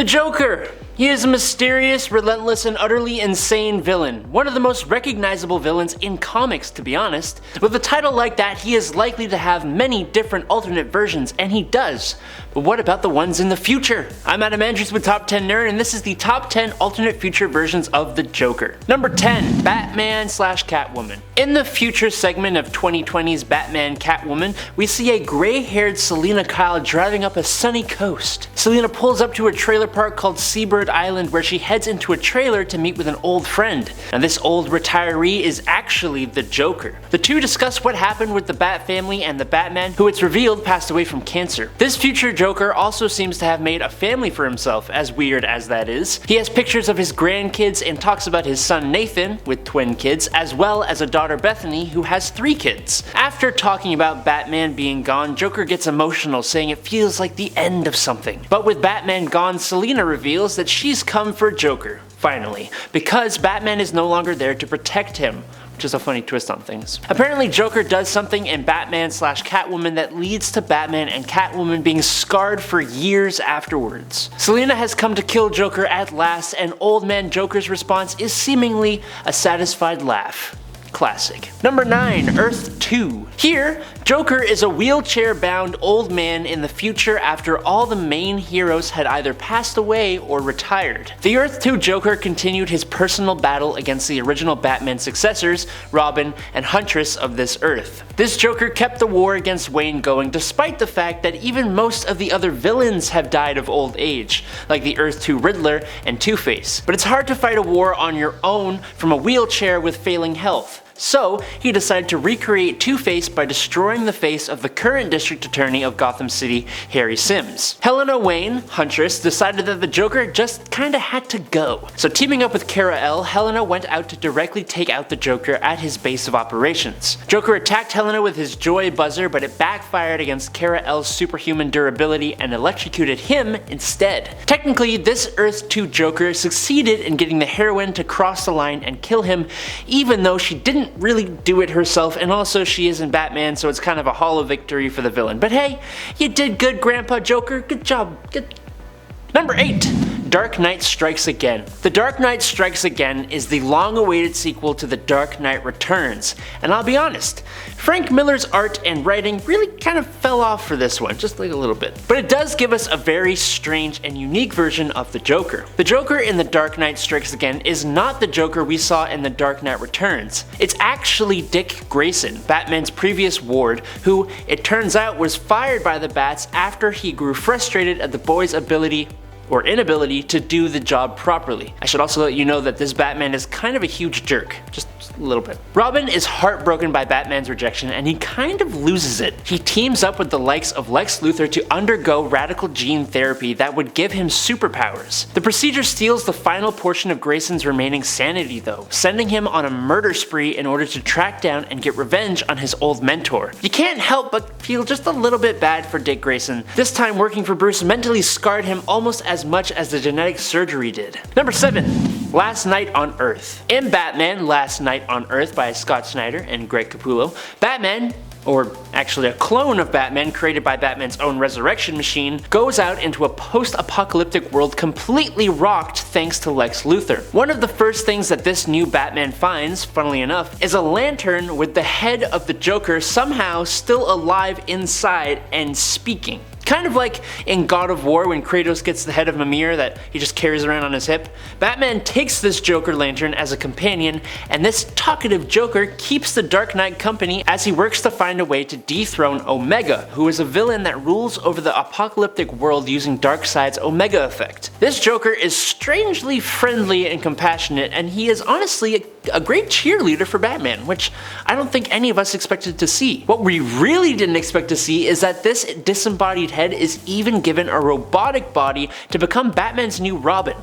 The Joker! He is a mysterious, relentless, and utterly insane villain. One of the most recognizable villains in comics, to be honest. With a title like that, he is likely to have many different alternate versions, and he does. But what about the ones in the future? I'm Adam Andrews with Top 10 Nerd, and this is the top 10 alternate future versions of the Joker. Number 10, Batman/Catwoman. In the future segment of 2020's Batman/Catwoman, we see a gray-haired Selina Kyle driving up a sunny coast. Selina pulls up to a trailer park called Seabird Island, where she heads into a trailer to meet with an old friend. Now this old retiree is actually the Joker. The two discuss what happened with the Bat family and the Batman, who it's revealed passed away from cancer. This future Joker also seems to have made a family for himself, as weird as that is. He has pictures of his grandkids and talks about his son Nathan, with twin kids, as well as a daughter Bethany, who has 3 kids. After talking about Batman being gone, Joker gets emotional, saying it feels like the end of something. But with Batman gone, Selina reveals that she's come for Joker, finally, because Batman is no longer there to protect him. Which is a funny twist on things. Apparently Joker does something in Batman/Catwoman that leads to Batman and Catwoman being scarred for years afterwards. Selina has come to kill Joker at last, and Old Man Joker's response is seemingly a satisfied laugh. Classic. Number 9, Earth 2. Here, Joker is a wheelchair-bound old man in the future after all the main heroes had either passed away or retired. The Earth 2 Joker continued his personal battle against the original Batman successors, Robin and Huntress of this Earth. This Joker kept the war against Wayne going despite the fact that even most of the other villains have died of old age, like the Earth 2 Riddler and Two-Face. But it's hard to fight a war on your own from a wheelchair with failing health. So, he decided to recreate Two-Face by destroying the face of the current District Attorney of Gotham City, Harry Sims. Helena Wayne, Huntress, decided that the Joker just kinda had to go. So teaming up with Kara-El, Helena went out to directly take out the Joker at his base of operations. Joker attacked Helena with his Joy Buzzer, but it backfired against Kara-El's superhuman durability and electrocuted him instead. Technically, this Earth 2 Joker succeeded in getting the heroine to cross the line and kill him, even though she didn't really do it herself, and also she isn't Batman, so it's kind of a hollow victory for the villain. But hey, you did good, Grandpa Joker. Good job. Good. Number 8. Dark Knight Strikes Again. The Dark Knight Strikes Again is the long-awaited sequel to The Dark Knight Returns, and I'll be honest, Frank Miller's art and writing really kind of fell off for this one, just like a little bit. But it does give us a very strange and unique version of the Joker. The Joker in The Dark Knight Strikes Again is not the Joker we saw in The Dark Knight Returns. It's actually Dick Grayson, Batman's previous ward, who, it turns out, was fired by the Bats after he grew frustrated at the boy's ability or inability to do the job properly. I should also let you know that this Batman is kind of a huge jerk, just a little bit. Robin is heartbroken by Batman's rejection, and he kind of loses it. He teams up with the likes of Lex Luthor to undergo radical gene therapy that would give him superpowers. The procedure steals the final portion of Grayson's remaining sanity though, sending him on a murder spree in order to track down and get revenge on his old mentor. You can't help but feel just a little bit bad for Dick Grayson. This time working for Bruce mentally scarred him almost as much as the genetic surgery did. Number 7. Last Night on Earth. In Batman Last Night on Earth by Scott Snyder and Greg Capullo, Batman, or actually a clone of Batman created by Batman's own resurrection machine, goes out into a post-apocalyptic world completely rocked thanks to Lex Luthor. One of the first things that this new Batman finds, funnily enough, is a lantern with the head of the Joker somehow still alive inside and speaking. Kind of like in God of War when Kratos gets the head of Mimir that he just carries around on his hip. Batman takes this Joker lantern as a companion, and this talkative Joker keeps the Dark Knight company as he works to find a way to dethrone Omega, who is a villain that rules over the apocalyptic world using Darkseid's Omega effect. This Joker is strangely friendly and compassionate, and he is honestly a great cheerleader for Batman, which I don't think any of us expected to see. What we really didn't expect to see is that this disembodied head is even given a robotic body to become Batman's new Robin.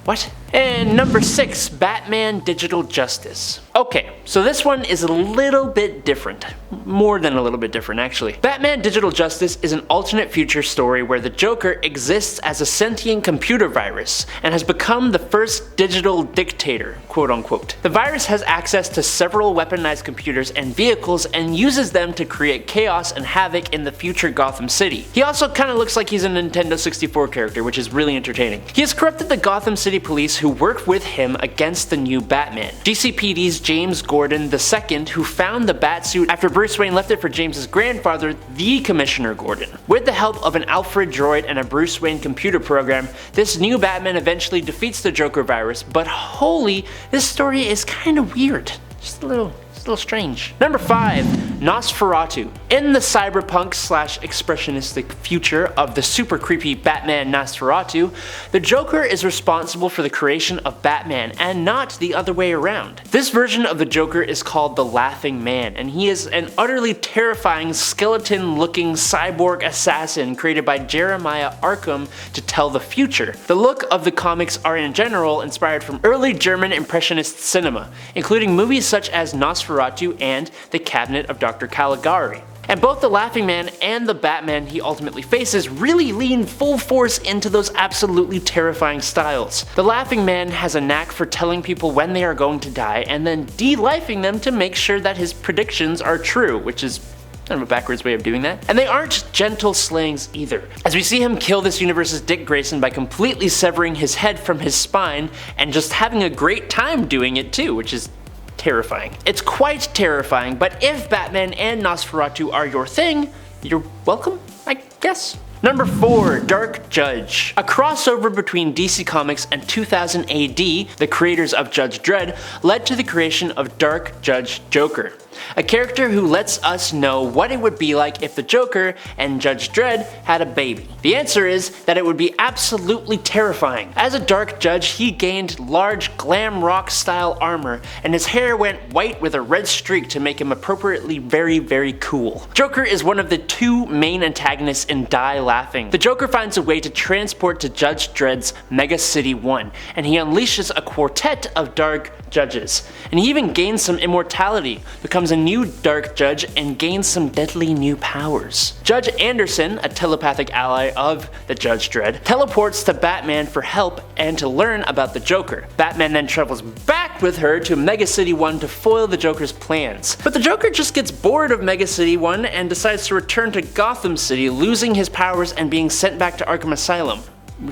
What? And number 6, Batman Digital Justice. Okay, so this one is a little bit different. More than a little bit different, actually. Batman Digital Justice is an alternate future story where the Joker exists as a sentient computer virus and has become the first digital dictator, quote unquote. The virus has access to several weaponized computers and vehicles and uses them to create chaos and havoc in the future Gotham City. He also kind of looks like he's a Nintendo 64 character, which is really entertaining. He has corrupted the Gotham City police who worked with him against the new Batman. DCPD's James Gordon II, who found the Batsuit after Bruce Wayne left it for James's grandfather, the Commissioner Gordon. With the help of an Alfred droid and a Bruce Wayne computer program, this new Batman eventually defeats the Joker virus, but holy, this story is kind of weird. Just a little strange. Number 5. Nosferatu. In the cyberpunk/expressionistic future of the super creepy Batman Nosferatu, the Joker is responsible for the creation of Batman and not the other way around. This version of the Joker is called the Laughing Man, and he is an utterly terrifying skeleton-looking cyborg assassin created by Jeremiah Arkham to tell the future. The look of the comics are in general inspired from early German Impressionist cinema, including movies such as Nosferatu and The Cabinet of Dr. Caligari. And both the Laughing Man and the Batman he ultimately faces really lean full force into those absolutely terrifying styles. The Laughing Man has a knack for telling people when they are going to die and then de-lifing them to make sure that his predictions are true, which is kind of a backwards way of doing that. And they aren't gentle slayings either, as we see him kill this universe's Dick Grayson by completely severing his head from his spine and just having a great time doing it too, which is terrifying. It's quite terrifying, but if Batman and Nosferatu are your thing, you're welcome, I guess. Number 4. Dark Judge. A crossover between DC Comics and 2000 AD, the creators of Judge Dredd, led to the creation of Dark Judge Joker. A character who lets us know what it would be like if the Joker and Judge Dredd had a baby. The answer is that it would be absolutely terrifying. As a Dark Judge, he gained large glam rock style armor, and his hair went white with a red streak to make him appropriately very cool. Joker is one of the 2 main antagonists in Die Laughing. The Joker finds a way to transport to Judge Dredd's Mega City 1, and he unleashes a quartet of Dark Judges. And he even gains some immortality, becomes a new Dark Judge, and gains some deadly new powers. Judge Anderson, a telepathic ally of the Judge Dredd, teleports to Batman for help and to learn about the Joker. Batman then travels back with her to Mega City 1 to foil the Joker's plans. But the Joker just gets bored of Mega City 1 and decides to return to Gotham City, losing his powers and being sent back to Arkham Asylum.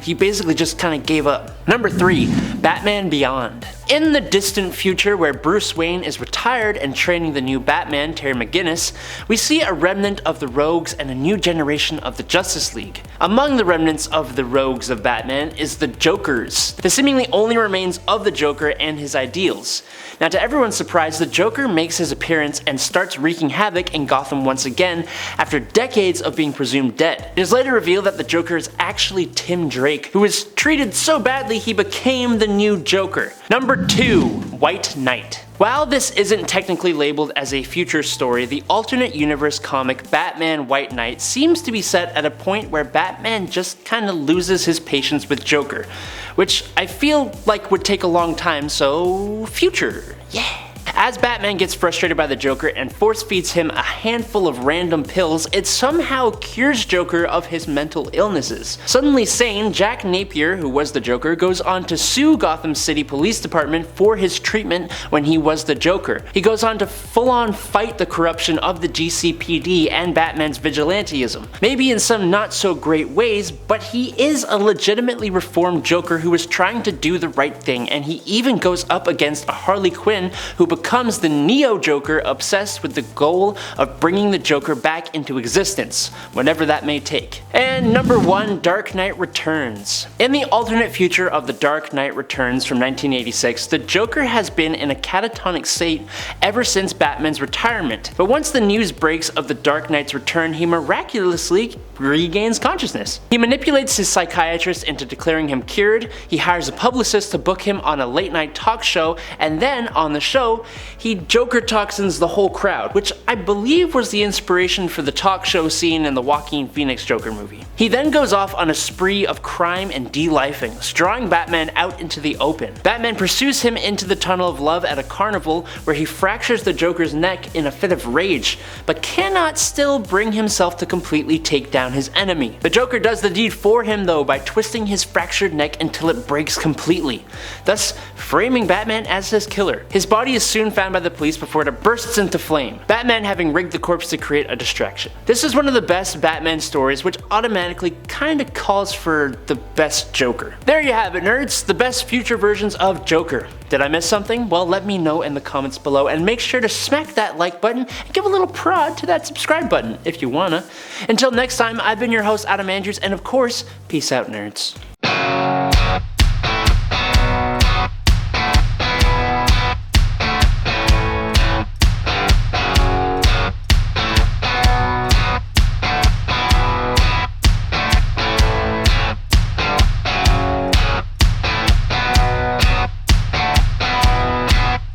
He basically just kind of gave up. Number 3. Batman Beyond. In the distant future where Bruce Wayne is retired and training the new Batman, Terry McGinnis, we see a remnant of the Rogues and a new generation of the Justice League. Among the remnants of the Rogues of Batman is the Jokers, the seemingly only remains of the Joker and his ideals. Now, to everyone's surprise, the Joker makes his appearance and starts wreaking havoc in Gotham once again after decades of being presumed dead. It is later revealed that the Joker is actually Tim Drake, who was treated so badly he became the new Joker. Number 2. White Knight. While this isn't technically labeled as a future story, the alternate universe comic Batman White Knight seems to be set at a point where Batman just kinda loses his patience with Joker, which I feel like would take a long time, so future, yeah. As Batman gets frustrated by the Joker and force feeds him a handful of random pills, it somehow cures Joker of his mental illnesses. Suddenly sane, Jack Napier, who was the Joker, goes on to sue Gotham City Police Department for his treatment when he was the Joker. He goes on to full-on fight the corruption of the GCPD and Batman's vigilantism. Maybe in some not so great ways, but he is a legitimately reformed Joker who is trying to do the right thing, and he even goes up against a Harley Quinn who becomes the Neo-Joker, obsessed with the goal of bringing the Joker back into existence, whatever that may take. And number 1, Dark Knight Returns. In the alternate future of The Dark Knight Returns from 1986, the Joker has been in a catatonic state ever since Batman's retirement, but once the news breaks of the Dark Knight's return, he miraculously regains consciousness. He manipulates his psychiatrist into declaring him cured, he hires a publicist to book him on a late-night talk show, and then, on the show, he Joker toxins the whole crowd, which I believe was the inspiration for the talk show scene in the Joaquin Phoenix Joker movie. He then goes off on a spree of crime and de-lifings, drawing Batman out into the open. Batman pursues him into the Tunnel of Love at a carnival where he fractures the Joker's neck in a fit of rage, but cannot still bring himself to completely take down his enemy. The Joker does the deed for him though by twisting his fractured neck until it breaks completely, thus framing Batman as his killer. His body is soon found by the police before it bursts into flame, Batman having rigged the corpse to create a distraction. This is one of the best Batman stories, which automatically kinda calls for the best Joker. There you have it, nerds, the best future versions of Joker. Did I miss something? Well, let me know in the comments below, and make sure to smack that like button and give a little prod to that subscribe button if you wanna. Until next time, I've been your host, Adam Andrews, and of course, peace out, nerds.